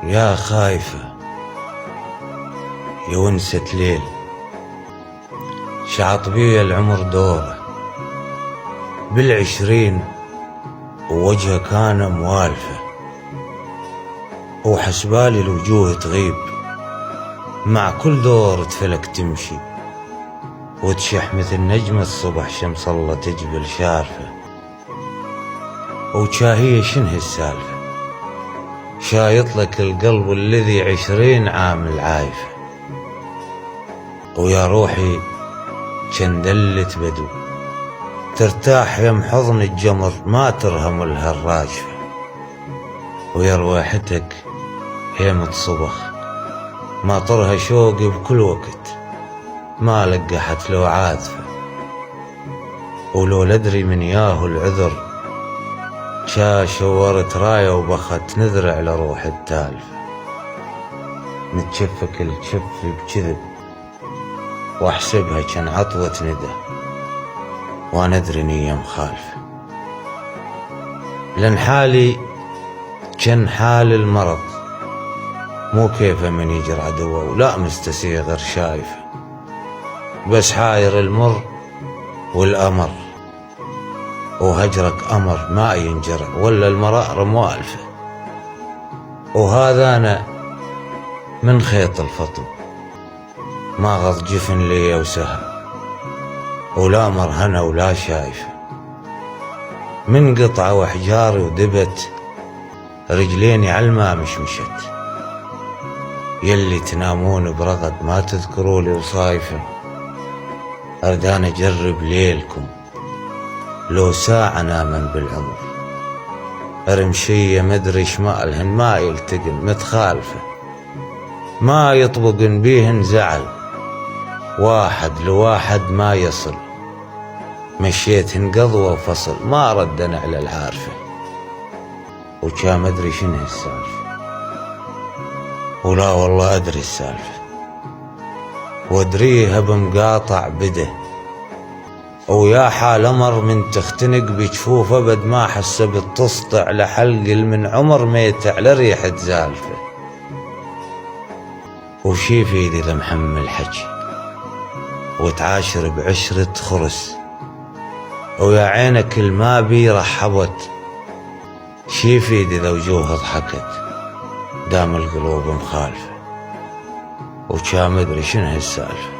يا خايفة يا ونسة ليل، شعط بي العمر دوره بالعشرين ووجهه كان موالفه، وحسبالي الوجوه تغيب مع كل دور تفلك تمشي، وتشح مثل نجمة الصبح شمس الله تجبل شارفة. وشاهية شنه السالفة شايط لك القلب الذي 20 عام العايفة، ويا روحي شندلت بدو ترتاح يم حضن الجمر ما ترهم لها الراجفة، ويا رواحتك هيمة صبخ ما طرها شوقي بكل وقت ما لقحت لو عاذفة، ولو لدري من ياهو العذر شورت راية وبخت نذر على روح التالفة. نتشفك الشف بكذب واحسبها كان عطوة ندى وانا ادري نية مخالفة، لان حالي كان حال المرض مو كيفه من يجر عدوه، ولا مستسيغ غير شايفه بس حاير المر والأمر، وهجرك أمر ما ينجرع ولا المرأة موالفة، وهذا أنا من خيط الفطم ما غض جفن لي وسهى، ولا مرهنة ولا شايفة من قطعة وحجاري ودبت رجليني عالما مشمشت، يلي تنامون برغد ما تذكروا لي وصايفة، أردان أجرب ليلكم لو ساعة نامن بالعمر، أرمشية مدري شمالهن ما يلتقن متخالفة، ما يطبقن بيهن زعل واحد لواحد ما يصل، مشيتهن قضوة وفصل ما ردن على العارفة، وكا مدري شنه السالفة ولا والله أدري السالفة، وادريها بمقاطع بده ويا حال أمر من تختنق بجفوف أبد ما حس بالتسطع لحلق من عمر ميت على ريحة زالفة، وشي في يدي ذا محمل حكي وتعاشر بعشرة خرس، ويا عينك الما بي رحبت شي في يدي ذا وجوه ضحكت دام القلوب مخالفة، وكا مدري شنه السالفة.